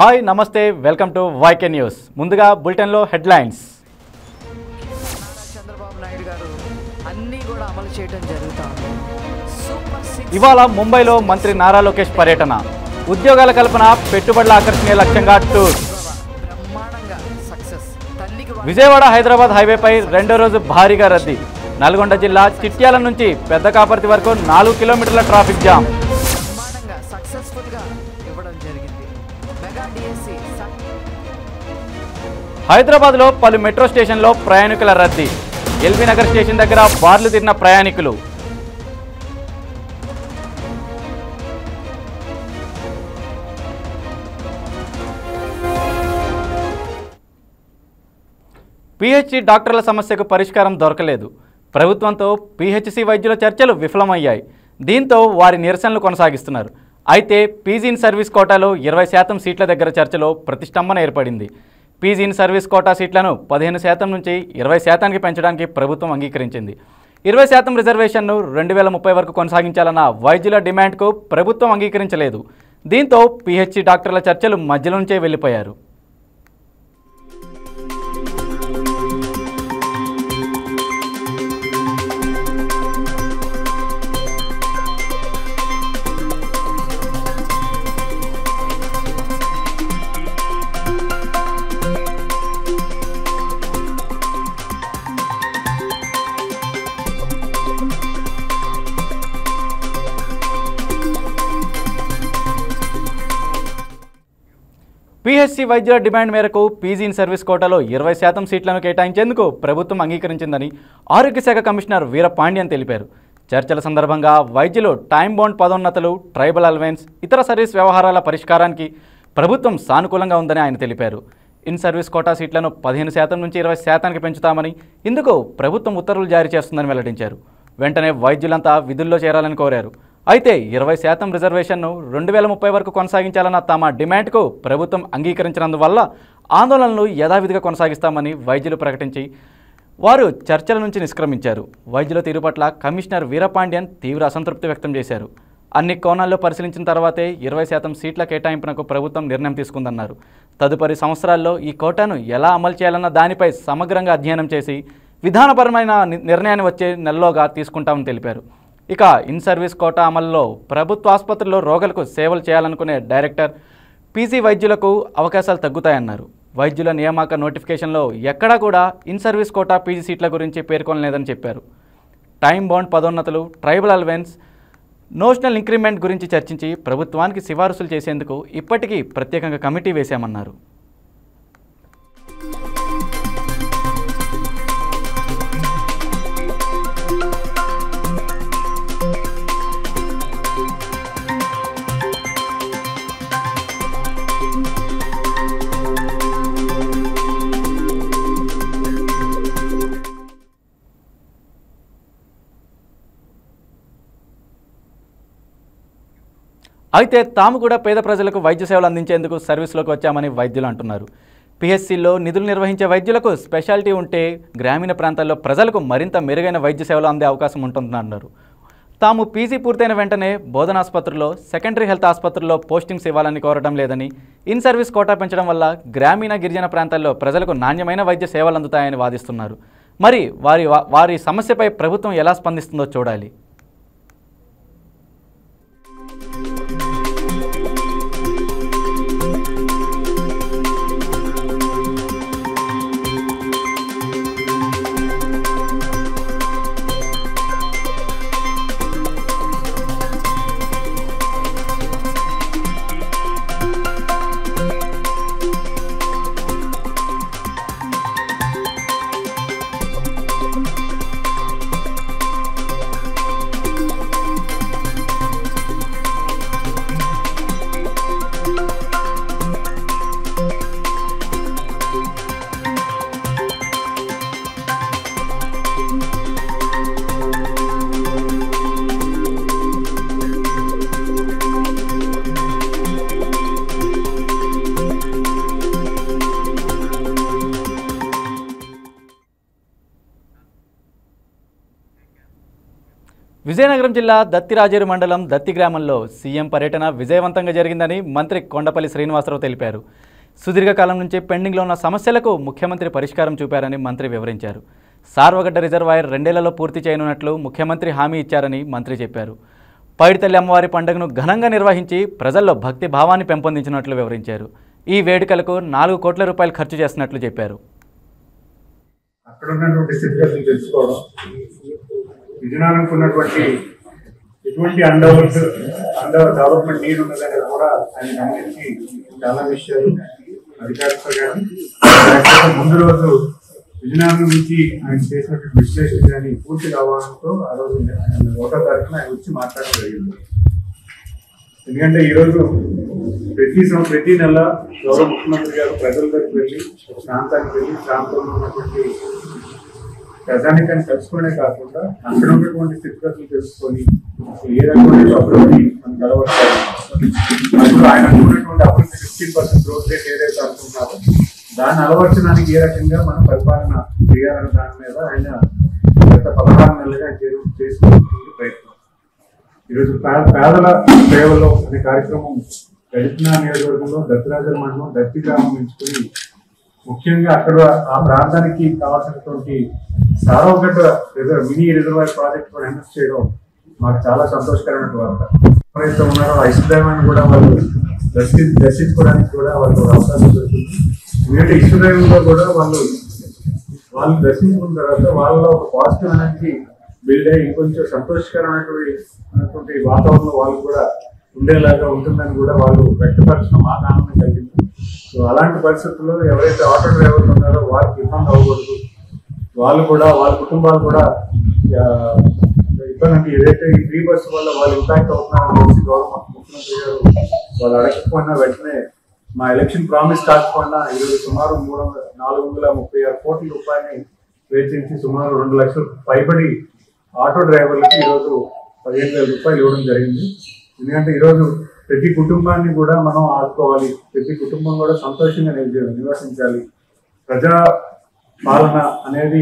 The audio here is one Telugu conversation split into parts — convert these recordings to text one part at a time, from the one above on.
హాయ్ నమస్తే వెల్కమ్ టు వైకే న్యూస్. ముందుగా బులెటిన్లో హెడ్లైన్స్. చంద్రబాబు నాయుడు గారు అన్నీ కూడా అమలు చేయడం జరుగుతుంది. ఇవాళ ముంబైలో మంత్రి నారా లోకేష్ పర్యటన. ఉద్యోగాల కల్పన, పెట్టుబడుల ఆకర్షణీయ లక్ష్యంగా టూర్. బ్రహ్మాండంగా సక్సెస్. విజయవాడ హైదరాబాద్ హైవేపై రెండో రోజు భారీగా రద్దీ. నల్గొండ జిల్లా చిట్యాల నుంచి పెద్ద కాపర్తి వరకు 4 కిలోమీటర్ల ట్రాఫిక్ జామ్. బ్రహ్మాండంగా సక్సెస్ఫుల్గా ఇవ్వడం జరిగింది. మెగా డిఎస్సి హైదరాబాద్లో పలు మెట్రో స్టేషన్లో ప్రయాణికుల రద్దీ. ఎల్బీ నగర్ స్టేషన్ దగ్గర బార్లు తిరిగిన ప్రయాణికులు. పిహెచ్సి డాక్టర్ల సమస్యకు పరిష్కారం దొరకలేదు. ప్రభుత్వంతో పిహెచ్సి వైద్యుల చర్చలు విఫలమయ్యాయి. దీంతో వారి నిరసనలు కొనసాగిస్తున్నారు. అయితే పీజీ ఇన్ సర్వీస్ కోటాలో 20% సీట్ల దగ్గర చర్చలో ప్రతిష్టంభన ఏర్పడింది. పీజీ ఇన్ సర్వీస్ కోటా సీట్లను 15% నుంచి 20%కి పెంచడానికి ప్రభుత్వం అంగీకరించింది. 20% రిజర్వేషన్ను 2030 వరకు కొనసాగించాలన్న వైద్యుల డిమాండ్కు ప్రభుత్వం అంగీకరించలేదు. దీంతో పిహెచ్సి డాక్టర్ల చర్చలు మధ్యలో నుంచే వెళ్ళిపోయారు. పిహెచ్సి వైద్యుల డిమాండ్ మేరకు పీజీ ఇన్ సర్వీస్ కోటాలో 20% సీట్లను కేటాయించేందుకు ప్రభుత్వం అంగీకరించిందని ఆరోగ్య శాఖ కమిషనర్ వీరపాండ్యన్ తెలిపారు. చర్చల సందర్భంగా వైద్యులు టైం బౌండ్ పదోన్నతులు, ట్రైబల్ అలవెన్స్, ఇతర సర్వీస్ వ్యవహారాల పరిష్కారానికి ప్రభుత్వం సానుకూలంగా ఉందని ఆయన తెలిపారు. ఇన్ సర్వీస్ కోటా సీట్లను 15% నుంచి 20%కి పెంచుతామని, ఇందుకు ప్రభుత్వం ఉత్తర్వులు జారీ చేస్తుందని వెల్లడించారు. వెంటనే వైద్యులంతా విధుల్లో చేరాలని కోరారు. అయితే 20% రిజర్వేషన్ను 2030 వరకు కొనసాగించాలన్న తమ డిమాండ్కు ప్రభుత్వం అంగీకరించినందువల్ల ఆందోళనలు యథావిధిగా కొనసాగిస్తామని వైద్యులు ప్రకటించి వారు చర్చల నుంచి నిష్క్రమించారు. వైద్యుల తీరు పట్ల కమిషనర్ వీరపాండ్యన్ తీవ్ర అసంతృప్తి వ్యక్తం చేశారు. అన్ని కోణాల్లో పరిశీలించిన తర్వాతే 20% సీట్ల కేటాయింపునకు ప్రభుత్వం నిర్ణయం తీసుకుందన్నారు. తదుపరి సంవత్సరాల్లో ఈ కోటాను ఎలా అమలు చేయాలన్న దానిపై సమగ్రంగా అధ్యయనం చేసి విధానపరమైన నిర్ణయాన్ని వచ్చే నెలలోగా తీసుకుంటామని తెలిపారు. ఇక ఇన్ సర్వీస్ కోటా అమలులో ప్రభుత్వ ఆసుపత్రుల్లో రోగులకు సేవలు చేయాలనుకునే డైరెక్టర్, పీజీ వైద్యులకు అవకాశాలు తగ్గుతాయన్నారు. వైద్యుల నియామక నోటిఫికేషన్లో ఎక్కడా కూడా ఇన్ సర్వీస్ కోటా పీజీ సీట్ల గురించి పేర్కొనలేదని చెప్పారు. టైం బౌండ్ పదోన్నతులు, ట్రైబల్ అలవెన్స్, నోషనల్ ఇంక్రిమెంట్ గురించి చర్చించి ప్రభుత్వానికి సిఫారసులు చేసేందుకు ఇప్పటికీ ప్రత్యేకంగా కమిటీ వేశామన్నారు. అయితే తాము కూడా పేద ప్రజలకు వైద్య సేవలు అందించేందుకు సర్వీస్లోకి వచ్చామని వైద్యులు అంటున్నారు. పిహెచ్సిలో నిధులు నిర్వహించే వైద్యులకు స్పెషాలిటీ ఉంటే గ్రామీణ ప్రాంతాల్లో ప్రజలకు మరింత మెరుగైన వైద్య సేవలు అందే అవకాశం ఉంటుందన్నారు. తాము పీజీ పూర్తయిన వెంటనే బోధనాసుపత్రుల్లో, సెకండరీ హెల్త్ ఆసుపత్రుల్లో పోస్టింగ్స్ ఇవ్వాలని కోరడం లేదని, ఇన్ సర్వీస్ కోటా పెంచడం వల్ల గ్రామీణ గిరిజన ప్రాంతాల్లో ప్రజలకు నాణ్యమైన వైద్య సేవలు అందుతాయని వాదిస్తున్నారు. మరి వారి సమస్యపై ప్రభుత్వం ఎలా స్పందిస్తుందో చూడాలి. విజయనగరం జిల్లా దత్తిరాజేరు మండలం దత్తి గ్రామంలో సీఎం పర్యటన విజయవంతంగా జరిగిందని మంత్రి కొండపల్లి శ్రీనివాసరావు తెలిపారు. సుదీర్ఘకాలం నుంచి పెండింగ్లో ఉన్న సమస్యలకు ముఖ్యమంత్రి పరిష్కారం చూపారని మంత్రి వివరించారు. సార్వగడ్డ రిజర్వాయర్ 2 ఏళ్లలో పూర్తి చేయనున్నట్లు ముఖ్యమంత్రి హామీ ఇచ్చారని మంత్రి చెప్పారు. పైడితల్లి అమ్మవారి పండుగను ఘనంగా నిర్వహించి ప్రజల్లో భక్తి భావాన్ని పెంపొందించినట్లు వివరించారు. ఈ వేడుకలకు 4 కోట్ల రూపాయలు ఖర్చు చేస్తున్నట్లు చెప్పారు. అక్కడ ఉన్నటువంటి స్థితిగతులు తెలుసుకోవడం, విజయనగరంకు ఉన్నటువంటి ఎటువంటి అండర్ డెవలప్మెంట్ నీడ్ ఉన్నదని కూడా ఆయన గమనించి చాలా విషయాలు అధికారులతో కానీ ముందు రోజు విజయనగరం నుంచి ఆయన చేసినటువంటి విశ్లేషణ కానీ పూర్తి కావడంతో ఆ రోజు 1వ తారీఖున ఆయన వచ్చి మాట్లాడడం జరిగింది. ఎందుకంటే ఈరోజు ప్రతి నెల గౌరవ ముఖ్యమంత్రి గారు ప్రజల దగ్గరికి వెళ్ళి ప్రాంతానికి వెళ్ళి ప్రాంతంలో ఉన్నటువంటి ప్రజానికాన్ని తెలుసుకునే కాకుండా అక్కడ ఉన్నటువంటి స్థితిగతులు తెలుసుకొని ఏ రకమైన అభివృద్ధి మనం కలవచ్చారు, ఆయన అనుకున్నటువంటి అభివృద్ధి 15% గ్రోత్ రేట్ ఏదైతే అనుకుంటున్నారో దాన్ని అలవర్చడానికి ఏ రకంగా మనం పరిపాలన చేయాలనే దాని మీద ఆయన గత 16 నెలలుగా చేసుకుంటున్న ప్రయత్నం. ఈరోజు పేదల సేవలో అనే కార్యక్రమం గడిపిన నియోజకవర్గంలో దత్తిరాజేరు మండలం దత్తి గ్రామం ఎంచుకుని ముఖ్యంగా అక్కడ ఆ ప్రాంతానికి కావాల్సినటువంటి సార్వగడ్డ మినీ రిజర్వాయర్ ప్రాజెక్ట్ కూడా ఇన్వెస్ట్ చేయడం మాకు చాలా సంతోషకరమైన వార్త. ఎవరైతే ఉన్నారో ఆ ఇష్టదైవాన్ని కూడా వాళ్ళు దర్శించుకోవడానికి కూడా వాళ్ళకి అవకాశం దొరుకుతుంది. ఎందుకంటే ఇష్టదైవంలో కూడా వాళ్ళు దర్శించుకున్న తర్వాత వాళ్ళలో ఒక పాజిటివ్ ఎనర్జీ బిల్డ్ అయ్యి ఇంకొంచెం సంతోషకరమైనటువంటి వాతావరణంలో వాళ్ళు కూడా ఉండేలాగా ఉంటుందని కూడా వాళ్ళు వ్యక్తపరచడం మాకు ఆనందం కలిగింది. సో అలాంటి పరిస్థితుల్లో ఎవరైతే ఆటో డ్రైవర్లు ఉన్నారో వారికి ఇబ్బంది అవ్వకూడదు, వాళ్ళు కూడా వాళ్ళ కుటుంబాలు కూడా ఇబ్బంది ఏదైతే ఈ ఫ్రీ బస్సు వల్ల వాళ్ళు ఇంపాక్ట్ అవుతున్నారని తెలిసి గౌరవ ముఖ్యమంత్రి గారు వాళ్ళు అడగకపోయినా వెంటనే మా ఎలక్షన్ ప్రామిస్ కాకపోయినా ఈరోజు సుమారు 436 కోట్ల రూపాయలని వేచించి సుమారు 2 లక్షల పైబడి ఆటో డ్రైవర్లకి ఈరోజు 15,000 రూపాయలు ఇవ్వడం జరిగింది. ఎందుకంటే ఈరోజు ప్రతి కుటుంబాన్ని కూడా మనం ఆదుకోవాలి, ప్రతి కుటుంబం కూడా సంతోషంగా నివసించాలి. ప్రజా పాలన అనేది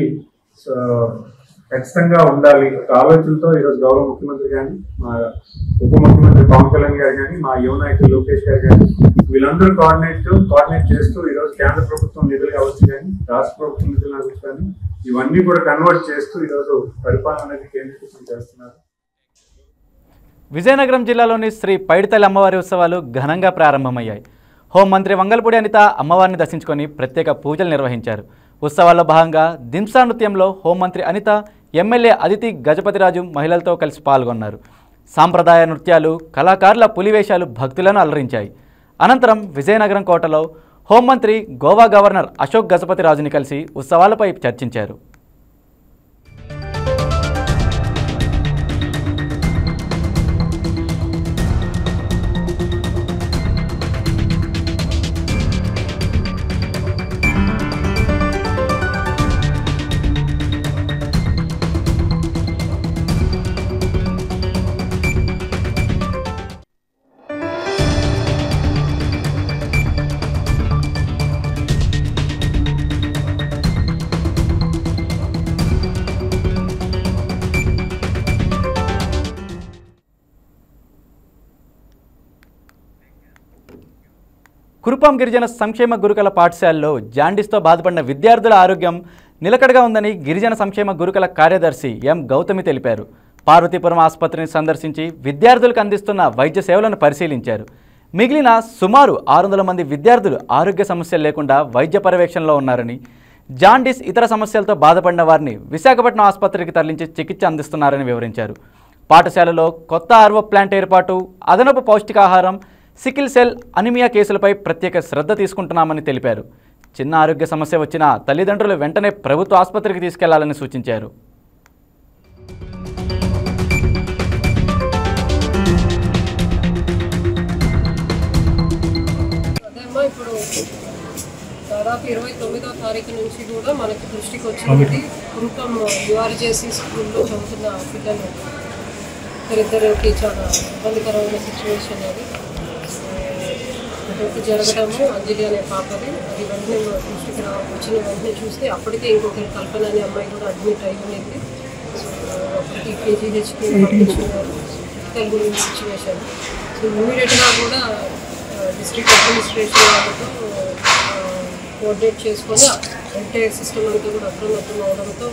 ఖచ్చితంగా ఉండాలి. ఒక ఆలోచనతో ఈరోజు గౌరవ ముఖ్యమంత్రి కానీ, మా ఉప ముఖ్యమంత్రి పవన్ కళ్యాణ్ గారు కానీ, మా యువ నాయకులు లోకేష్ గారు కానీ వీళ్ళందరూ కోఆర్డినేట్ చేస్తూ ఈరోజు కేంద్ర ప్రభుత్వం నిధులు కావచ్చు కానీ, రాష్ట్ర ప్రభుత్వం నిధులు కావచ్చు కానీ ఇవన్నీ కూడా కన్వర్ట్ చేస్తూ ఈరోజు పరిపాలన అనేది కేంద్రీకృతం చేస్తున్నారు. విజయనగరం జిల్లాలోని శ్రీ పైడితల్లి అమ్మవారి ఉత్సవాలు ఘనంగా ప్రారంభమయ్యాయి. హోంమంత్రి వంగల్పూడి అనిత అమ్మవారిని దర్శించుకొని ప్రత్యేక పూజలు నిర్వహించారు. ఉత్సవాల్లో భాగంగా దింసా నృత్యంలో హోంమంత్రి అనిత, ఎమ్మెల్యే అదితి గజపతిరాజు మహిళలతో కలిసి పాల్గొన్నారు. సాంప్రదాయ నృత్యాలు, కళాకారుల పులివేషాలు భక్తులను అలరించాయి. అనంతరం విజయనగరం కోటలో హోంమంత్రి గోవా గవర్నర్ అశోక్ గజపతిరాజుని కలిసి ఉత్సవాలపై చర్చించారు. కురుపాం గిరిజన సంక్షేమ గురుకుల పాఠశాలలో జాండీస్తో బాధపడిన విద్యార్థుల ఆరోగ్యం నిలకడగా ఉందని గిరిజన సంక్షేమ గురుకుల కార్యదర్శి ఎం గౌతమి తెలిపారు. పార్వతీపురం ఆసుపత్రిని సందర్శించి విద్యార్థులకు అందిస్తున్న వైద్య సేవలను పరిశీలించారు. మిగిలిన సుమారు 600 మంది విద్యార్థులు ఆరోగ్య సమస్యలు లేకుండా వైద్య పర్యవేక్షణలో ఉన్నారని, జాండీస్ ఇతర సమస్యలతో బాధపడిన వారిని విశాఖపట్నం ఆసుపత్రికి తరలించి చికిత్స అందిస్తున్నారని వివరించారు. పాఠశాలలో కొత్త ఆర్వో ప్లాంట్ ఏర్పాటు, అదనపు పౌష్టికాహారం, సికిల్ సెల్, అనిమియా కేసులపై ప్రత్యేక శ్రద్ధ తీసుకుంటున్నామని తెలిపారు. చిన్న ఆరోగ్య సమస్య వచ్చినా తల్లిదండ్రులు వెంటనే ప్రభుత్వ ఆసుపత్రికి తీసుకెళ్లాలని సూచించారు. ఇప్పుడు దాదాపు 29వ తారీఖు నుంచి కూడా మనకి దృష్టికి వచ్చినది కురుపాం యూఆర్జేసీ స్కూల్లో చదువుతున్న పిల్లలు ఇద్దరికి చాలా ఇబ్బందికరమైన సిచ్యువేషన్ అది ఒకటి జరగడము. అంజలి అనే పాపది అది వెంటనే దృష్టికి వచ్చిన వెంటనే చూస్తే అప్పటికే ఇంకొకరి కల్పన అనే అమ్మాయి కూడా అడ్మిట్ అయి ఉండేది. సో మనకి కేజీహెచ్కి పంపించున్నారు తెలుగు సిచ్యువేషన్. సో ఇమీడియట్గా కూడా డిస్ట్రిక్ట్ అడ్మినిస్ట్రేషన్ వాళ్ళతో కోఆర్డినేట్ చేసుకొని ఎంటైర్ సిస్టమ్ అంతా కూడా అప్రమత్తం అవడంతో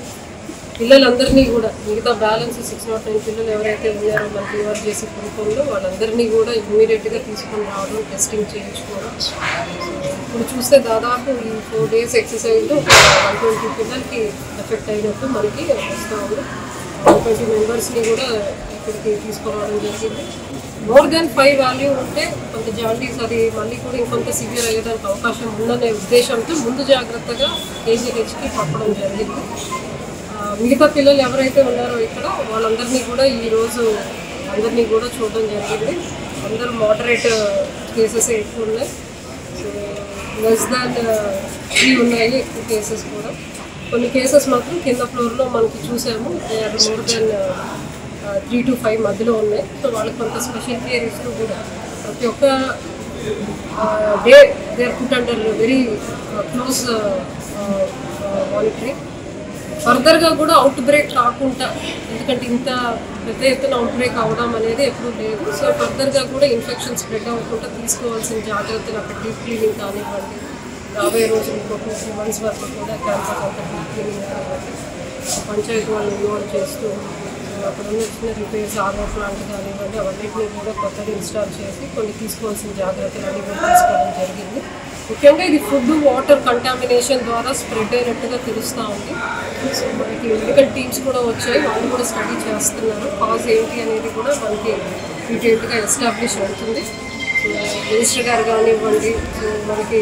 పిల్లలందరినీ కూడా మిగతా బ్యాలెన్స్ 609 పిల్లలు ఎవరైతే ఉన్నారో మనకి యూఆర్జేసీ రూపంలో వాళ్ళందరినీ కూడా ఇమ్మీడియట్గా తీసుకొని రావడం, టెస్టింగ్ చేయించుకోవడం. సో ఇప్పుడు చూస్తే దాదాపు ఈ 4 days ఎక్సర్సైజ్లో 120 పిల్లలకి ఎఫెక్ట్ అయినట్టు మనకి వస్తూ ఉంది. 120 మెంబర్స్ని కూడా ఇక్కడికి తీసుకురావడం జరిగింది. మోర్ దెన్ 5 వాల్యూ ఉంటే కొంత జాండీస్ అది మళ్ళీ కూడా ఇంకొంత సివియర్ అయ్యేదానికి అవకాశం ఉందనే ఉద్దేశంతో ముందు జాగ్రత్తగా కేజీహెచ్కి పంపడం జరిగింది. మిగతా పిల్లలు ఎవరైతే ఉన్నారో ఇక్కడ వాళ్ళందరినీ కూడా ఈరోజు అందరినీ కూడా చూడడం జరిగింది. అందరూ మోడరేట్ కేసెస్ ఎక్కువ ఉన్నాయి. సో లెస్ దాన్ 3 ఉన్నాయి ఎక్కువ కేసెస్ కూడా. కొన్ని కేసెస్ మాత్రం కింద ఫ్లోర్లో మనకి చూసాము, they are more than 3 to 5 మధ్యలో ఉన్నాయి. సో వాళ్ళకి కొంత స్పెషల్ కేర్ ఇస్తూ కూడా ప్రతి ఒక్క day they are put under very close monitoring. ఫర్దర్గా కూడా అవుట్ బ్రేక్ కాకుండా, ఎందుకంటే ఇంత పెద్ద ఎత్తున అవుట్ బ్రేక్ అవ్వడం అనేది ఎప్పుడూ లేదు. సో ఫర్దర్గా కూడా ఇన్ఫెక్షన్ స్ప్రెడ్ అవ్వకుండా తీసుకోవాల్సిన జాగ్రత్తలు అక్కడ డీప్ క్లీనింగ్ కానివ్వండి, రాబోయే రోజులు ఇంకొక 2 months వరకు కూడా క్యాంపస్ అంతా డీప్ క్లీనింగ్ కానివ్వండి, పంచాయతీ వాళ్ళు ఇన్వాల్వ్ చేస్తూ అక్కడ ఉన్న చిన్న రిపేర్స్ ఆర్ఓ ప్లాంట్ కానివ్వండి అవన్నింటినీ కూడా కొత్తగా ఇన్స్టాల్ చేసి కొన్ని తీసుకోవాల్సిన జాగ్రత్తలు అన్నీ కూడా తీసుకోవడం జరిగింది. ముఖ్యంగా ఇది ఫుడ్ వాటర్ కంటామినేషన్ ద్వారా స్ప్రెడ్ అయినట్టుగా తెలుస్తూ ఉంది. సో మనకి మెడికల్ టీమ్స్ కూడా వచ్చాయి, వాళ్ళు కూడా స్టడీ చేస్తున్నారు. కాజ్ ఏంటి అనేది కూడా మనకి డీటెయిల్గా ఎస్టాబ్లిష్ అవుతుంది. సో మినిస్టర్ గారు కానివ్వండి, సో మనకి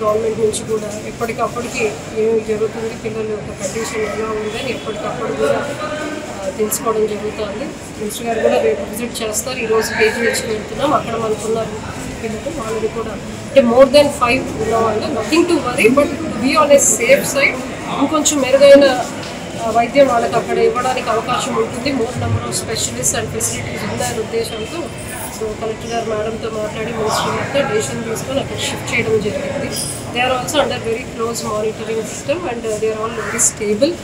గవర్నమెంట్ నుంచి కూడా ఎప్పటికప్పటికి ఏమి జరుగుతుంది, పిల్లల యొక్క కండిషన్ ఎలా ఉందని ఎప్పటికప్పుడు కూడా తెలుసుకోవడం జరుగుతుంది. మినిస్టర్ గారు కూడా రేపు విజిట్ చేస్తారు. ఈరోజు కేజీహెచ్కి వెళ్తున్నాం, అక్కడ మనకున్న పిల్లలు వాళ్ళని కూడా అంటే మోర్ దెన్ 5 ఉన్నామంటే nothing to worry, but to be on a safe side ఇంకొంచెం మెరుగైన వైద్యం వాళ్ళకి అక్కడ ఇవ్వడానికి అవకాశం ఉంటుంది. More number of specialist and facilities ఉన్నాయనే ఉద్దేశంతో సో కలెక్టర్ గారు మేడంతో మాట్లాడి మినిస్టర్ గారితో డెసిషన్ తీసుకొని అక్కడ షిఫ్ట్ చేయడం జరిగింది. They are also under very close monitoring system and they are all very stable.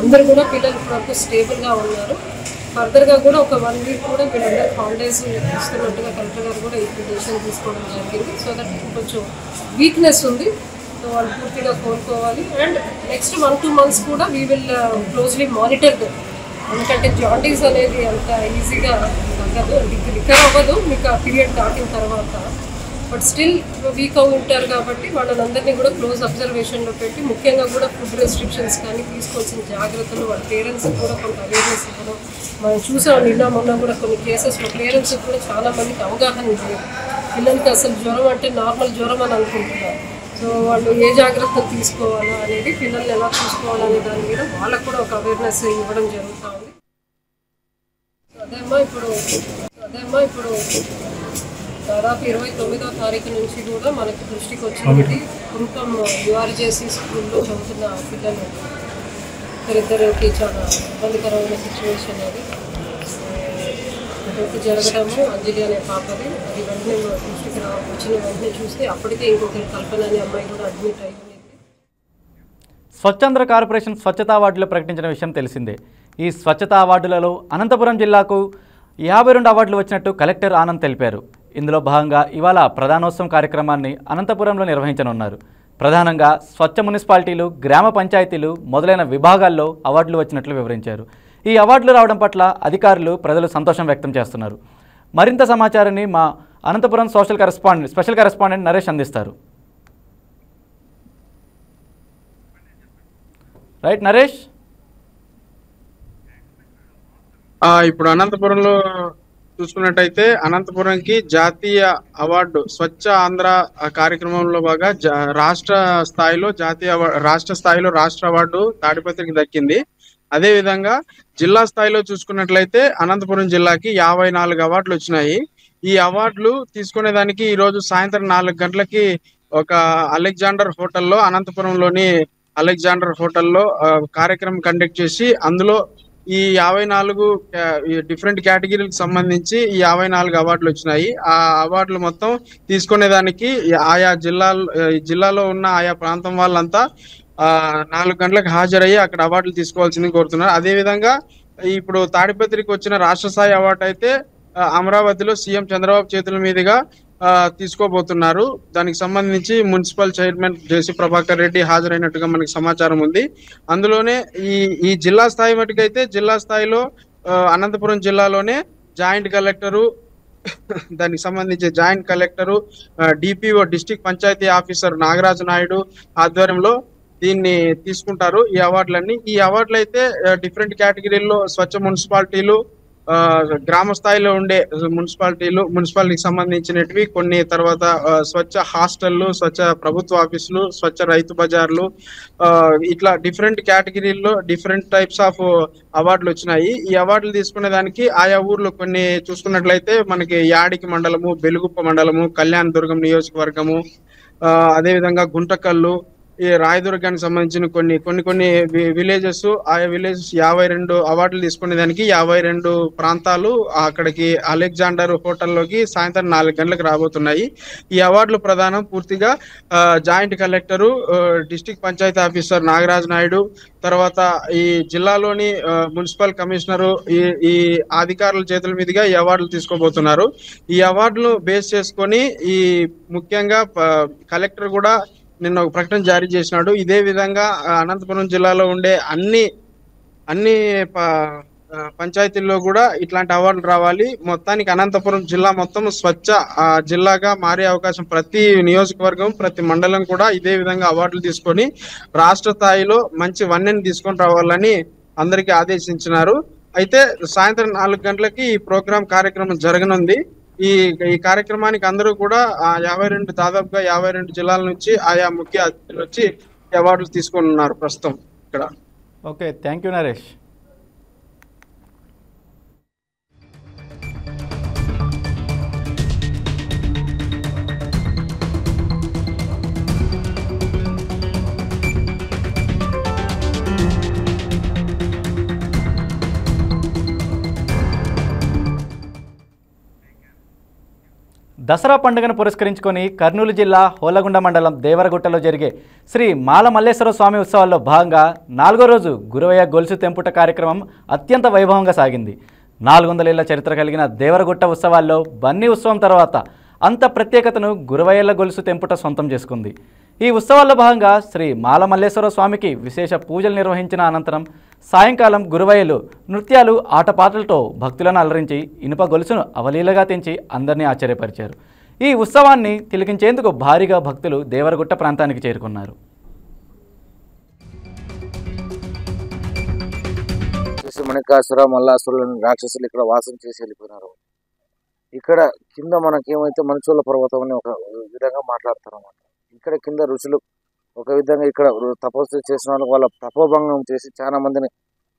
అందరు కూడా పిల్లలు ఇప్పటివరకు స్టేబుల్గా ఉన్నారు. ఫర్దర్గా కూడా ఒక 1 week కూడా వీళ్ళందరూ హాలిడేస్ ఇస్తున్నట్టుగా కలెక్టర్ గారు కూడా ఇప్పుడు డెసిషన్ తీసుకోవడం జరిగింది. సో దట్ కొంచెం వీక్నెస్ ఉంది, సో వాళ్ళు పూర్తిగా కోరుకోవాలి. అండ్ నెక్స్ట్ 1-2 months కూడా we will closely monitor them. ఎందుకంటే జాండీస్ అనేది అంత ఈజీగా తగ్గదు, రికవర్ అవ్వదు మీకు ఆ పీరియడ్ దాటిన తర్వాత. బట్ స్టిల్ వీక్ అవి ఉంటారు కాబట్టి వాళ్ళందరినీ కూడా క్లోజ్ అబ్జర్వేషన్లో పెట్టి ముఖ్యంగా కూడా ఫుడ్ రెస్ట్రిక్షన్స్ కానీ తీసుకోవాల్సిన జాగ్రత్తలు వాళ్ళ పేరెంట్స్కి కూడా కొంత అవేర్నెస్ ఇవ్వడం. మనం చూసాం నిన్న మొన్న కూడా కొన్ని కేసెస్లో పేరెంట్స్కి కూడా చాలామందికి అవగాహన లేదు. పిల్లలకి అసలు జ్వరం అంటే నార్మల్ జ్వరం అని అనుకుంటున్నారు. సో వాళ్ళు ఏ జాగ్రత్తలు తీసుకోవాలా అనేది, పిల్లల్ని ఎలా చూసుకోవాలనే దాని మీద వాళ్ళకు కూడా ఒక అవేర్నెస్ ఇవ్వడం జరుగుతూ ఉంది. అదేమ్మా ఇప్పుడు దాదాపు 29వ తారీఖు నుంచి కూడా మనకి దృష్టికి వచ్చినది కురుపం యూఆర్జేసీ స్కూల్లో చదువుతున్న పిల్లలు ఇద్దరికి చాలా ఇబ్బందికరమైన సిచ్యువేషన్ అది జరగడము. అంజలి అనే పాపది అది వెంటనే దృష్టికి వచ్చిన వెంటనే చూస్తే అప్పటికే ఇంకొకరి కల్పన అనే అమ్మాయి కూడా అడ్మిట్ అయ్యింది. స్వచ్ఛంద్ర కార్పొరేషన్ స్వచ్ఛతా అవార్డులు ప్రకటించిన విషయం తెలిసిందే. ఈ స్వచ్ఛతా అవార్డులలో అనంతపురం జిల్లాకు 52 అవార్డులు వచ్చినట్టు కలెక్టర్ ఆనంద్ తెలిపారు. ఇందులో భాగంగా ఇవాళ ప్రధానోత్సవం కార్యక్రమాన్ని అనంతపురంలో నిర్వహించనున్నారు. ప్రధానంగా స్వచ్ఛ మున్సిపాలిటీలు, గ్రామ పంచాయతీలు మొదలైన విభాగాల్లో అవార్డులు వచ్చినట్లు వివరించారు. ఈ అవార్డులు రావడం పట్ల అధికారులు, ప్రజలు సంతోషం వ్యక్తం చేస్తున్నారు. మరింత సమాచారాన్ని మా అనంతపురం స్పెషల్ కరెస్పాండెంట్ నరేష్ అందిస్తారు. రైట్ నరేష్. ఇప్పుడు అనంతపురంలో చూసుకున్నట్టయితే అనంతపురంకి జాతీయ అవార్డు స్వచ్ఛ ఆంధ్ర కార్యక్రమంలో భాగంగా రాష్ట్ర స్థాయిలో రాష్ట్ర అవార్డు తాడిపత్రికి దక్కింది. అదే విధంగా జిల్లా స్థాయిలో చూసుకున్నట్లయితే అనంతపురం జిల్లాకి 54 అవార్డులు వచ్చినాయి. ఈ అవార్డులు తీసుకునేదానికి ఈ రోజు సాయంత్రం 4 గంటలకి ఒక అలెగ్జాండర్ హోటల్లో, అనంతపురంలోని అలెగ్జాండర్ హోటల్లో కార్యక్రమం కండక్ట్ చేసి అందులో ఈ 54 డిఫరెంట్ కేటగిరీలకు సంబంధించి ఈ 54 అవార్డులు వచ్చినాయి. ఆ అవార్డులు మొత్తం తీసుకునేదానికి ఆయా జిల్లాలో ఉన్న ఆయా ప్రాంతం వాళ్ళంతా 4 గంటలకు హాజరయ్యి అక్కడ అవార్డులు తీసుకోవాల్సింది కోరుతున్నారు. అదేవిధంగా ఇప్పుడు తాడిపత్రికి వచ్చిన రాష్ట్ర స్థాయి అవార్డు అయితే అమరావతిలో సీఎం చంద్రబాబు చేతుల మీదుగా తీసుకోబోతున్నారు. దానికి సంబంధించి మున్సిపల్ చైర్మన్ జేసీ ప్రభాకర్ రెడ్డి హాజరైనట్టుగా మనకి సమాచారం ఉంది. అందులోనే ఈ జిల్లా స్థాయి మటుకైతే జిల్లా స్థాయిలో అనంతపురం జిల్లాలోనే జాయింట్ కలెక్టరు దానికి సంబంధించి joint collector DPO district panchayat officer Nagaraju Naidu ఆధ్వర్యంలో దీన్ని తీసుకుంటారు. ఈ అవార్డులన్నీ ఈ అవార్డులు అయితే డిఫరెంట్ కేటగిరీల్లో స్వచ్ఛ మున్సిపాలిటీలు, గ్రామ స్థాయిలో ఉండే మున్సిపాలిటీకి సంబంధించినవి కొన్ని, తర్వాత స్వచ్ఛ హాస్టళ్ళు, స్వచ్ఛ ప్రభుత్వ ఆఫీసులు, స్వచ్ఛ రైతు బజార్లు, ఇట్లా డిఫరెంట్ కేటగిరీల్లో డిఫరెంట్ టైప్స్ ఆఫ్ అవార్డులు వచ్చినాయి. ఈ అవార్డులు తీసుకునే దానికి ఆయా ఊర్లు కొన్ని చూసుకున్నట్లయితే మనకి యాడికి మండలము, బెలుగుప్ప మండలము, కళ్యాణదుర్గం నియోజకవర్గము, అదేవిధంగా గుంటకల్లు, ఈ రాయదుర్గానికి సంబంధించిన కొన్ని విలేజెస్, ఆయా విలేజెస్ 52 అవార్డులు తీసుకునే దానికి 52 ప్రాంతాలు అక్కడికి అలెగ్జాండర్ హోటల్లోకి సాయంత్రం 4 గంటలకు రాబోతున్నాయి. ఈ అవార్డులు ప్రదానం పూర్తిగా joint collector, district panchayat officer Nagaraju Naidu, తర్వాత ఈ జిల్లాలోని మున్సిపల్ కమిషనరు, ఈ అధికారుల చేతుల మీదుగా ఈ అవార్డులు తీసుకోబోతున్నారు. ఈ అవార్డులు బేస్ చేసుకొని ఈ ముఖ్యంగా కలెక్టర్ కూడా నిన్న ఒక ప్రకటన జారీ చేసినాడు. ఇదే విధంగా అనంతపురం జిల్లాలో ఉండే అన్ని పంచాయతీల్లో కూడా ఇట్లాంటి అవార్డులు రావాలి. మొత్తానికి అనంతపురం జిల్లా మొత్తం స్వచ్ఛ జిల్లాగా మారే అవకాశం, ప్రతి నియోజకవర్గం ప్రతి మండలం కూడా ఇదే విధంగా అవార్డులు తీసుకొని రాష్ట్ర స్థాయిలో మంచి వన్నెని తీసుకొని రావాలని అందరికీ ఆదేశించినారు. అయితే సాయంత్రం 4 గంటలకి ఈ కార్యక్రమం జరగనుంది. ఈ కార్యక్రమానికి అందరూ కూడా దాదాపుగా 52 జిల్లాల నుంచి ఆయా ముఖ్య అతిథులు వచ్చి అవార్డులు తీసుకొని ఉన్నారు ప్రస్తుతం ఇక్కడ. Okay, thank you Naresh. Dasara పండుగను పురస్కరించుకొని కర్నూలు జిల్లా హోలగుండ మండలం దేవరగుట్టలో జరిగే శ్రీ మాల మల్లేశ్వర స్వామి ఉత్సవాల్లో భాగంగా 4వ రోజు గురవయ్య గొలుసు తెంపుట కార్యక్రమం అత్యంత వైభవంగా సాగింది. 400 ఏళ్ల చరిత్ర కలిగిన దేవరగుట్ట ఉత్సవాల్లో బన్నీ ఉత్సవం తర్వాత అంత ప్రత్యేకతను గురవయ్యల గొలుసు తెంపుట సొంతం చేసుకుంది. ఈ ఉత్సవాల్లో భాగంగా శ్రీ మాల మల్లేశ్వర స్వామికి విశేష పూజలు నిర్వహించిన అనంతరం సాయంకాలం గురవయ్యలు నృత్యాలు, ఆటపాటలతో భక్తులను అలరించి ఇనుప గొలుసును అవలీలగా తెంచి అందరినీ ఆశ్చర్యపరిచారు. ఈ ఉత్సవాన్ని తిలకించేందుకు భారీగా భక్తులు దేవరగుట్ట ప్రాంతానికి చేరుకున్నారు. మణికాసుర మల్లాసురులను రాక్షసులు ఇక్కడ వాసం చేసి వెళ్ళిపోయినారు. ఇక్కడ కింద మనకేమైతే మంచోళ్ళ పర్వతం అని ఒక విధంగా మాట్లాడతారు అన్నమాట. ఇక్కడ కింద ఋషులు ఒక విధంగా ఇక్కడ తపస్సు చేసిన వాళ్ళకి వాళ్ళ తపోభంగం చేసి చాలా మందిని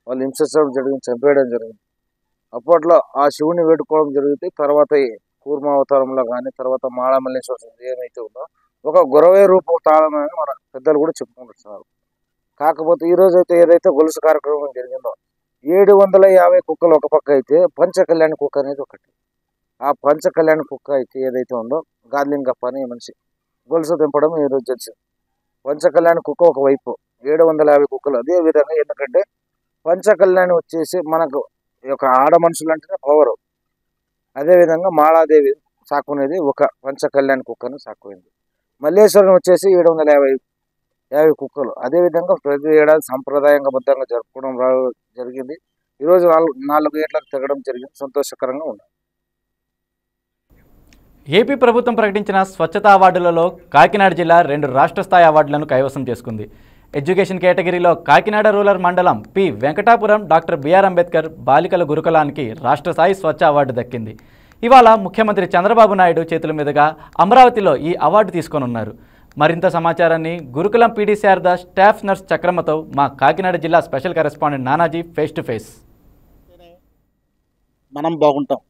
వాళ్ళు హింసించడం జరిగింది, చంపేయడం జరిగింది. అప్పట్లో ఆ శివుని వేడుకోవడం జరిగితే తర్వాత కూర్మావతారంలో కానీ తర్వాత మాళమల్లేశ్వర ఏమైతే ఉందో ఒక గురవే రూపం తాళమని మన పెద్దలు కూడా చెప్పుకుంటున్నారు. కాకపోతే ఈ రోజు అయితే ఏదైతే గొలుసు కార్యక్రమం జరిగిందో 750 కుక్కలు ఒక పక్క అయితే పంచకళ్యాణి కుక్క అనేది ఒకటి. ఆ పంచకళ్యాణి కుక్క అయితే ఏదైతే ఉందో గాలింగప్ప అనే మనిషి గొలుసు తెంపడం ఈరోజు తెలిసింది. పంచకళ్యాణి కుక్క ఒకవైపు 750 కుక్కలు. అదే విధంగా ఎందుకంటే పంచకళ్యాణి వచ్చేసి మనకు ఒక ఆడ మనుషులు అంటేనే పవరు. అదేవిధంగా మాళాదేవి సాకునేది ఒక పంచకళ్యాణి కుక్కను సాకుపోయింది. మల్లేశ్వరం వచ్చేసి 750 కుక్కలు. అదేవిధంగా ప్రతి ఏడాది సంప్రదాయంగా బద్దంగా జరుపుకోవడం జరిగింది. ఈరోజు 4 గేట్లకు తెగడం జరిగింది. సంతోషకరంగా ఉంది. ఏపీ ప్రభుత్వం ప్రకటించిన స్వచ్ఛతా అవార్డులలో కాకినాడ జిల్లా 2 రాష్ట్ర స్థాయి అవార్డులను కైవసం చేసుకుంది. ఎడ్యుకేషన్ కేటగిరీలో కాకినాడ రూరల్ మండలం P Venkatapuram doctor BR Ambedkar బాలికల గురుకులానికి రాష్ట్ర స్థాయి స్వచ్ఛ అవార్డు దక్కింది. ఇవాళ ముఖ్యమంత్రి చంద్రబాబు నాయుడు చేతుల మీదుగా అమరావతిలో ఈ అవార్డు తీసుకోనున్నారు. మరింత సమాచారాన్ని గురుకులం పీడీ శారద స్టాఫ్ నర్స్ చక్రమ్మతో మా కాకినాడ జిల్లా special correspondent Nanaji face to face. మనం బాగుంటాం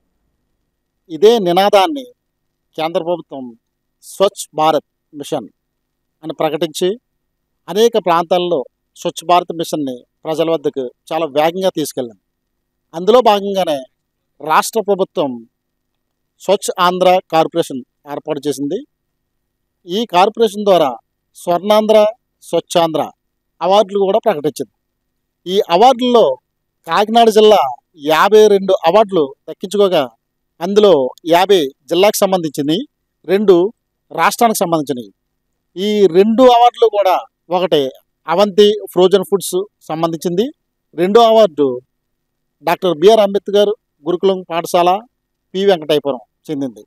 ఇదే నినాదాన్ని కేంద్ర ప్రభుత్వం స్వచ్ఛ్ భారత్ మిషన్ అని ప్రకటించి అనేక ప్రాంతాల్లో స్వచ్ఛ భారత్ మిషన్ని ప్రజల వద్దకు చాలా వేగంగా తీసుకెళ్ళింది. అందులో భాగంగానే రాష్ట్ర ప్రభుత్వం స్వచ్ఛ ఆంధ్ర కార్పొరేషన్ ఏర్పాటు చేసింది. ఈ కార్పొరేషన్ ద్వారా స్వర్ణాంధ్ర, స్వచ్ఛాంధ్ర అవార్డులు కూడా ప్రకటించింది. ఈ అవార్డుల్లో కాకినాడ జిల్లా 52 అవార్డులు దక్కించుకోగా అందులో 50 జిల్లాకు సంబంధించినవి, 2 రాష్ట్రానికి సంబంధించినవి. ఈ 2 అవార్డులు కూడా ఒకటి అవంతి ఫ్రోజన్ ఫుడ్స్ సంబంధించింది, 2వ అవార్డు డాక్టర్ బిఆర్ అంబేద్కర్ గురుకులం పాఠశాల పి వెంకటాపురం చెందింది.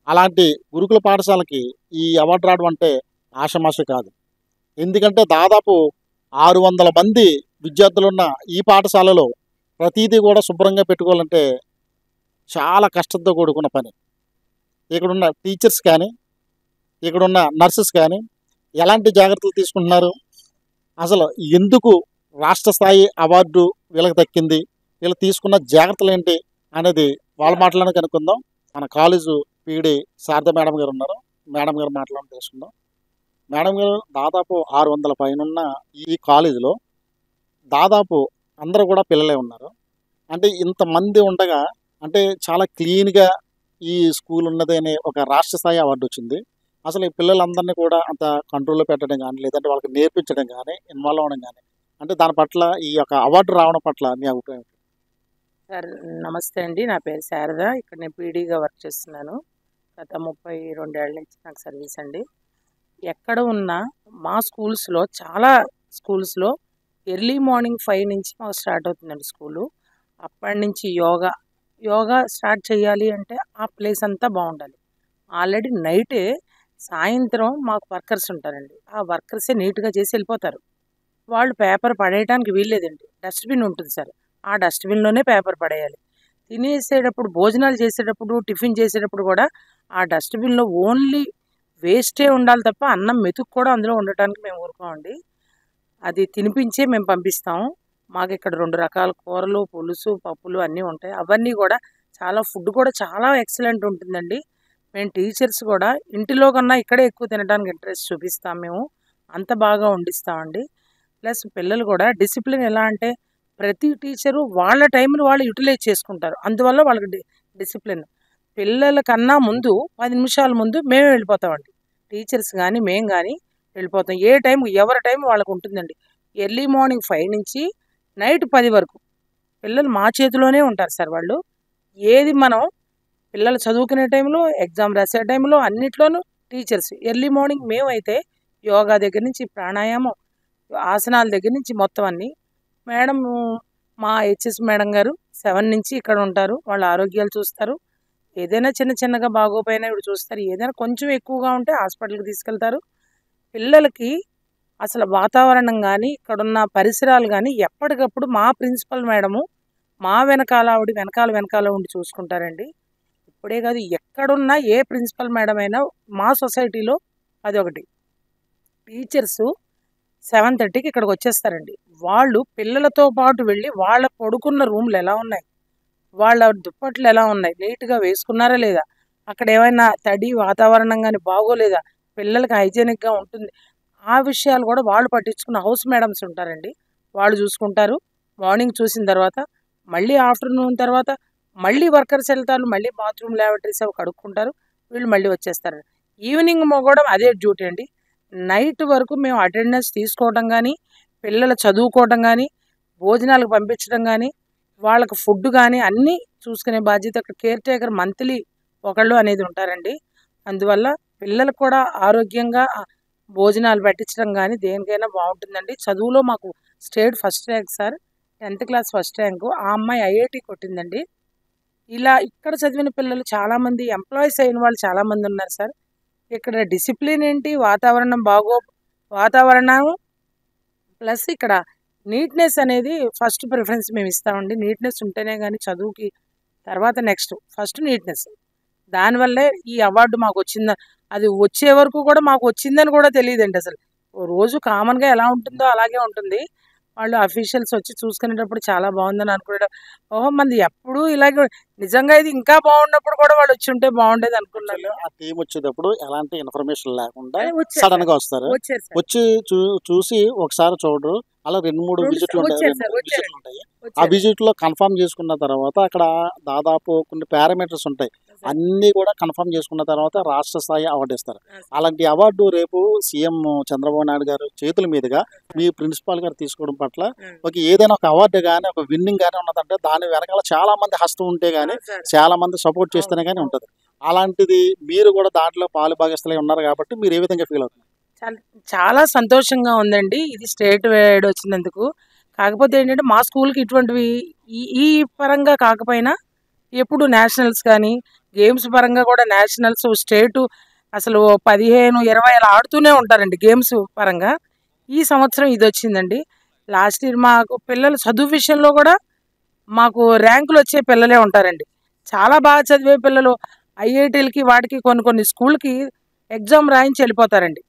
అలాంటి గురుకుల పాఠశాలకి ఈ అవార్డు రావడం అంటే ఆషమాషి కాదు. ఎందుకంటే దాదాపు 600 మంది విద్యార్థులున్న ఈ పాఠశాలలో ప్రతిదీ కూడా శుభ్రంగా పెట్టుకోవాలంటే చాలా కష్టంతో కూడుకున్న పని. ఇక్కడున్న టీచర్స్ కానీ, ఇక్కడున్న నర్సెస్ కానీ ఎలాంటి జాగ్రత్తలు తీసుకుంటున్నారు, అసలు ఎందుకు రాష్ట్ర స్థాయి అవార్డు వీళ్ళకి దక్కింది, వీళ్ళు తీసుకున్న జాగ్రత్తలు ఏంటి అనేది వాళ్ళ మాటలను కనుక్కుందాం. మన కాలేజు పీడి శారద మేడం గారు ఉన్నారు, మేడం గారు మాట్లాడి తెలుసుకుందాం. మేడం గారు, దాదాపు 600 పైన ఉన్న ఈ కాలేజీలో దాదాపు అందరూ కూడా పిల్లలే ఉన్నారు. అంటే ఇంతమంది ఉండగా అంటే చాలా క్లీన్గా ఈ స్కూల్ ఉన్నది అనే ఒక రాష్ట్ర స్థాయి అవార్డు వచ్చింది. అసలు ఈ పిల్లలందరినీ కూడా అంత కంట్రోల్లో పెట్టడం కానీ, లేదంటే వాళ్ళకి నేర్పించడం కానీ, ఇన్వాల్వ్ అవ్వడం కానీ, అంటే దాని పట్ల ఈ యొక్క అవార్డు రావడం పట్ల మీ అభిప్రాయం? సార్ నమస్తే అండి, నా పేరు శారద. ఇక్కడ నేను పీడీగా వర్క్ చేస్తున్నాను. గత 32 ఏళ్ళ నుంచి నాకు సర్వీస్ అండి. ఎక్కడ ఉన్నా మా స్కూల్స్లో, చాలా స్కూల్స్లో ఎర్లీ మార్నింగ్ 5 నుంచి మాకు స్టార్ట్ అవుతుందండి స్కూలు. అప్పటి నుంచి యోగా స్టార్ట్ చేయాలి అంటే ఆ ప్లేస్ అంతా బాగుండాలి. ఆల్రెడీ నైటే సాయంత్రం మాకు వర్కర్స్ ఉంటారండి, ఆ వర్కర్సే నీట్గా చేసి వెళ్ళిపోతారు. వాళ్ళు పేపర్ పడేయడానికి వీల్లేదండి, డస్ట్బిన్ ఉంటుంది సార్, ఆ డస్ట్బిన్లోనే పేపర్ పడేయాలి. తినేసేటప్పుడు, భోజనాలు చేసేటప్పుడు, టిఫిన్ చేసేటప్పుడు కూడా ఆ డస్ట్బిన్లో ఓన్లీ వేస్టే ఉండాలి తప్ప అన్నం మెతుకు కూడా అందులో ఉండటానికి మేము ఊరుకోమండి. అది తినిపించే మేము పంపిస్తాము. మాకు ఇక్కడ 2 రకాల కూరలు, పులుసు, పప్పులు అన్నీ ఉంటాయి. అవన్నీ కూడా ఫుడ్ కూడా చాలా ఎక్సలెంట్ ఉంటుందండి. మేము టీచర్స్ కూడా ఇంటిలో కన్నా ఇక్కడే ఎక్కువ తినడానికి ఇంట్రెస్ట్ చూపిస్తాం. మేము అంత బాగా వండిస్తామండి. ప్లస్ పిల్లలు కూడా డిసిప్లిన్ ఎలా అంటే ప్రతి టీచరు వాళ్ళ టైంని వాళ్ళు యూటిలైజ్ చేసుకుంటారు. అందువల్ల వాళ్ళకి డిసిప్లిన్. పిల్లల కన్నా ముందు 10 నిమిషాల ముందు మేమే వెళ్ళిపోతామండి. టీచర్స్ కానీ మేము కానీ వెళ్ళిపోతాం. ఏ టైం ఎవరి టైం వాళ్ళకు ఉంటుందండి. ఎర్లీ మార్నింగ్ 5 నుంచి నైట్ 10 వరకు పిల్లలు మా చేతిలోనే ఉంటారు సార్. వాళ్ళు ఏది మనం పిల్లలు చదువుకునే టైంలో, ఎగ్జామ్ రాసే టైంలో అన్నిట్లోనూ టీచర్స్. ఎర్లీ మార్నింగ్ మేమైతే యోగా దగ్గర నుంచి, ప్రాణాయామం, ఆసనాల దగ్గర నుంచి మొత్తం అన్నీ. మేడం, మా హెచ్ఎస్ మేడం గారు 7 నుంచి ఇక్కడ ఉంటారు. వాళ్ళ ఆరోగ్యాలు చూస్తారు. ఏదైనా చిన్నగా బాగోపోయినా ఇప్పుడు చూస్తారు. ఏదైనా కొంచెం ఎక్కువగా ఉంటే హాస్పిటల్కి తీసుకెళ్తారు. పిల్లలకి అసలు వాతావరణం కానీ, ఇక్కడున్న పరిసరాలు కానీ ఎప్పటికప్పుడు మా ప్రిన్సిపల్ మేడము మా ఆవిడ వెనకాల ఉండి చూసుకుంటారండి. ఇప్పుడే కాదు, ఎక్కడున్నా ఏ ప్రిన్సిపల్ మేడం అయినా మా సొసైటీలో అదొకటి. టీచర్సు 7:30కి ఇక్కడికి వచ్చేస్తారండి. వాళ్ళు పిల్లలతో పాటు వెళ్ళి వాళ్ళ పడుకున్న రూమ్లు ఎలా ఉన్నాయి, వాళ్ళ దుప్పట్లు ఎలా ఉన్నాయి, నీట్గా వేసుకున్నారా లేదా, అక్కడ ఏమైనా తడి వాతావరణం కానీ బాగోలేదా, పిల్లలకి హైజీనిక్గా ఉంటుంది, ఆ విషయాలు కూడా వాళ్ళు పట్టించుకున్న హౌస్ మేడమ్స్ ఉంటారండి. వాళ్ళు చూసుకుంటారు. మార్నింగ్ చూసిన తర్వాత మళ్ళీ ఆఫ్టర్నూన్ తర్వాత మళ్ళీ వర్కర్స్ వెళ్తారు. మళ్ళీ బాత్రూమ్, ల్యాబరేటరీస్ అవి కడుక్కుంటారు. వీళ్ళు మళ్ళీ వచ్చేస్తారు. ఈవినింగ్ కూడా అదే డ్యూటీ అండి. నైట్ వరకు మేము అటెండెన్స్ తీసుకోవడం కానీ, పిల్లలు చదువుకోవడం కానీ, భోజనాలకు పంపించడం కానీ, వాళ్ళకి ఫుడ్ కానీ అన్నీ చూసుకునే బాధ్యత అక్కడ కేర్ టేకర్ మంత్లీ ఒకళ్ళు అనేది ఉంటారండి. అందువల్ల పిల్లలకు కూడా ఆరోగ్యంగా భోజనాలు పెట్టించడం కానీ దేనికైనా బాగుంటుందండి. చదువులో మాకు state first rank sir, 10th class first rank. ఆ అమ్మాయి ఐఐటి కొట్టిందండి. ఇలా ఇక్కడ చదివిన పిల్లలు చాలామంది ఎంప్లాయీస్ అయిన వాళ్ళు చాలామంది ఉన్నారు సార్. ఇక్కడ డిసిప్లిన్ ఏంటి, వాతావరణం ప్లస్ ఇక్కడ నీట్నెస్ అనేది ఫస్ట్ ప్రిఫరెన్స్ మేము ఇస్తామండి. నీట్నెస్ ఉంటేనే కానీ చదువుకి తర్వాత నెక్స్ట్ ఫస్ట్ నీట్నెస్. దానివల్లే ఈ అవార్డు మాకు వచ్చిందా, అది వచ్చే వరకు కూడా మాకు వచ్చిందని కూడా తెలియదండి. అసలు రోజు కామన్గా ఎలా ఉంటుందో అలాగే ఉంటుంది. వాళ్ళు అఫీషియల్స్ వచ్చి చూసుకునేటప్పుడు చాలా బాగుందని అనుకునేటప్పుడు ఓహో మంది ఎప్పుడు ఇలాగే, నిజంగా ఇది ఇంకా బాగున్నప్పుడు కూడా వాళ్ళు వచ్చి ఉంటే బాగుండేది అనుకున్నాను. ఆ టీం వచ్చేటప్పుడు ఎలాంటి ఇన్ఫర్మేషన్ లేకుండా సడన్ గా వస్తారు. వచ్చి చూసి ఒకసారి చూడరు, అలా 2-3 విజిట్లు ఉంటాయి. ఆ విజిట్ లో కన్ఫర్మ్ చేసుకున్న తర్వాత అక్కడ దాదాపు కొన్ని పారామీటర్స్ ఉంటాయి. అన్నీ కూడా కన్ఫర్మ్ చేసుకున్న తర్వాత రాష్ట్ర స్థాయి అవార్డు ఇస్తారు. అలాంటి అవార్డు రేపు సీఎం చంద్రబాబు నాయుడు గారు చేతుల మీదుగా మీ ప్రిన్సిపాల్ గారు తీసుకోవడం పట్ల ఏదైనా ఒక అవార్డు కానీ ఒక విన్నింగ్ కానీ ఉన్నదంటే దాని వెనకాల చాలా మంది హస్తం ఉంటే కానీ చాలా మంది సపోర్ట్ చేస్తేనే కానీ ఉంటుంది. అలాంటిది మీరు కూడా దాంట్లో పాలు భాగస్తులై ఉన్నారు కాబట్టి మీరు ఏ విధంగా ఫీల్ అవుతున్నారు? చాలా సంతోషంగా ఉందండి ఇది స్టేట్ వైడ్ వచ్చినందుకు. కాకపోతే ఏంటంటే మా స్కూల్కి ఇటువంటివి ఈ పరంగా కాకపోయినా ఎప్పుడు నేషనల్స్ కానీ గేమ్స్ పరంగా కూడా నేషనల్స్ స్టేటు అసలు 15-20 అలా ఆడుతూనే ఉంటారండి గేమ్స్ పరంగా. ఈ సంవత్సరం ఇది వచ్చిందండి. లాస్ట్ ఇయర్ మాకు పిల్లలు చదువు విషయంలో కూడా మాకు ర్యాంకులు వచ్చే పిల్లలే ఉంటారండి. చాలా బాగా చదివే పిల్లలు ఐఐటీలకి వాటికి కొన్ని స్కూల్కి ఎగ్జామ్ రాయించి వెళ్ళిపోతారండి.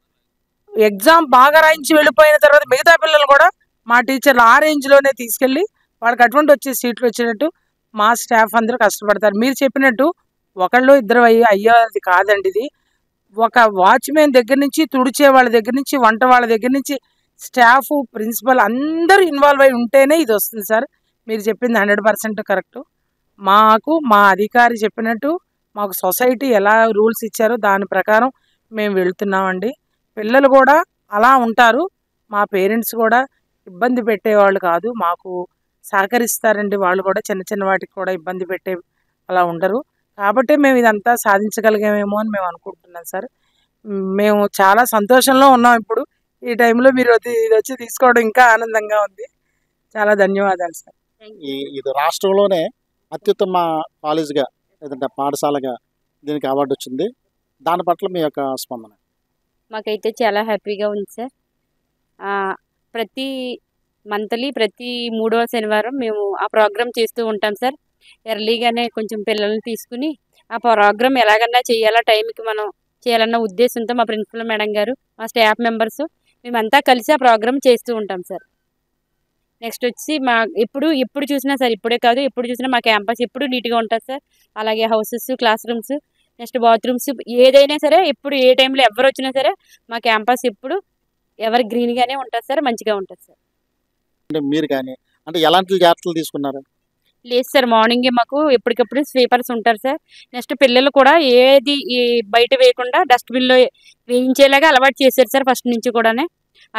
ఎగ్జామ్ బాగా రాయించి వెళ్ళిపోయిన తర్వాత మిగతా పిల్లలు కూడా మా టీచర్లు ఆ రేంజ్లోనే తీసుకెళ్ళి వాళ్ళకి అటువంటి వచ్చే సీట్లు వచ్చేటట్టు మా స్టాఫ్ అందరూ కష్టపడతారు. మీరు చెప్పినట్టు ఒకళ్ళు ఇద్దరు అయ్యేది కాదండి. ఇది ఒక వాచ్మెన్ దగ్గర నుంచి తుడిచే వాళ్ళ దగ్గర నుంచి వంట వాళ్ళ దగ్గర నుంచి స్టాఫ్ ప్రిన్సిపల్ అందరూ ఇన్వాల్వ్ అయి ఉంటేనే ఇది వస్తుంది సార్. మీరు చెప్పింది 100% కరెక్ట్. మాకు మా అధికారి చెప్పినట్టు మాకు సొసైటీ ఎలా రూల్స్ ఇచ్చారో దాని ప్రకారం మేము వెళ్తున్నామండి. పిల్లలు కూడా అలా ఉంటారు. మా పేరెంట్స్ కూడా ఇబ్బంది పెట్టేవాళ్ళు కాదు, మాకు సహకరిస్తారండి. వాళ్ళు కూడా చిన్న చిన్న వాటికి కూడా ఇబ్బంది పెట్టే అలా ఉండరు. కాబట్టి మేము ఇదంతా సాధించగలిగామేమో అని మేము అనుకుంటున్నాం సార్. మేము చాలా సంతోషంలో ఉన్నాం ఇప్పుడు. ఈ టైంలో మీరు ఇది వచ్చి తీసుకోవడం ఇంకా ఆనందంగా ఉంది. చాలా ధన్యవాదాలు సార్. ఇది రాష్ట్రంలోనే అత్యుత్తమ కాలేజీగా లేదంటే పాఠశాలగా దీనికి అవార్డు వచ్చింది. దాని పట్ల మీ యొక్క స్పందన? మాకైతే చాలా హ్యాపీగా ఉంది సార్. ప్రతి మంత్లీ ప్రతి 3వ శనివారం మేము ఆ ప్రోగ్రామ్ చేస్తూ ఉంటాం సార్. ఎర్లీగానే కొంచెం పిల్లల్ని తీసుకుని ఆ ప్రోగ్రామ్ ఎలాగన్నా చేయాలా, టైంకి మనం చేయాలన్న ఉద్దేశంతో మా ప్రిన్సిపల్ మేడం గారు, మా స్టాఫ్ మెంబర్స్ మేమంతా కలిసి ఆ ప్రోగ్రామ్ చేస్తూ ఉంటాం సార్. నెక్స్ట్ వచ్చి మా ఎప్పుడు చూసినా సార్, ఇప్పుడే కాదు ఎప్పుడు చూసినా మా క్యాంపస్ ఎప్పుడు నీట్గా ఉంటుంది సార్. అలాగే houses, class rooms, next bathrooms ఏదైనా సరే ఎప్పుడు ఏ టైంలో ఎవరు వచ్చినా సరే మా క్యాంపస్ ఎప్పుడు ఎవరు గ్రీన్గానే ఉంటుంది సార్, మంచిగా ఉంటుంది సార్. అంటే మీరు కానీ అంటే ఎలాంటి జాగ్రత్తలు తీసుకున్నారు? లేదు సార్, మార్నింగే మాకు ఎప్పటికప్పుడు స్వీపర్స్ ఉంటారు సార్. నెక్స్ట్ పిల్లలు కూడా ఏది బయట వేయకుండా డస్ట్బిన్లో వేయించేలాగా అలవాటు చేశారు సార్ ఫస్ట్ నుంచి కూడానే.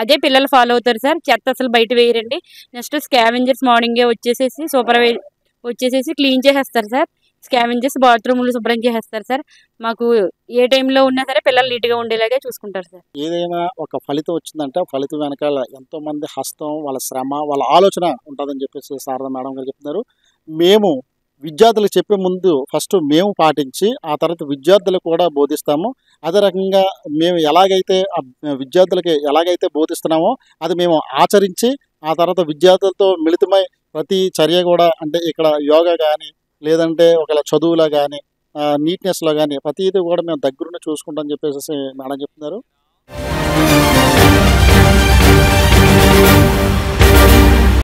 అదే పిల్లలు ఫాలో అవుతారు సార్. చెత్త అసలు బయట వేయరండి. నెక్స్ట్ స్కావెంజర్స్ మార్నింగే వచ్చేసేసి క్లీన్ చేసేస్తారు సార్. స్కావెంజర్స్ బాత్రూమ్లు శుభ్రం చేసేస్తారు సార్. మాకు ఏ టైంలో ఉన్నా సరే పిల్లలు నీట్గా ఉండేలాగే చూసుకుంటారు సార్. ఏదైనా ఒక ఫలితం వచ్చిందంటే ఫలితం వెనకాల ఎంతో మంది హస్తం, వాళ్ళ శ్రమ, వాళ్ళ ఆలోచన ఉంటుందని చెప్పేసి శారదా మేడం గారు చెప్తున్నారు. మేము విద్యార్థులకు చెప్పే ముందు ఫస్ట్ మేము పాటించి ఆ తర్వాత విద్యార్థులకు కూడా బోధిస్తాము. అదే రకంగా మేము విద్యార్థులకి ఎలాగైతే బోధిస్తున్నామో అది మేము ఆచరించి ఆ తర్వాత విద్యార్థులతో మిళితమై ప్రతి చర్య కూడా అంటే ఇక్కడ యోగా కానీ లేదంటే ఒకవేళ చదువులో కానీ నీట్నెస్లో కానీ ప్రతిదీ కూడా మేము దగ్గరుండి చూసుకుంటామని చెప్పేసి మేడం చెప్తున్నారు.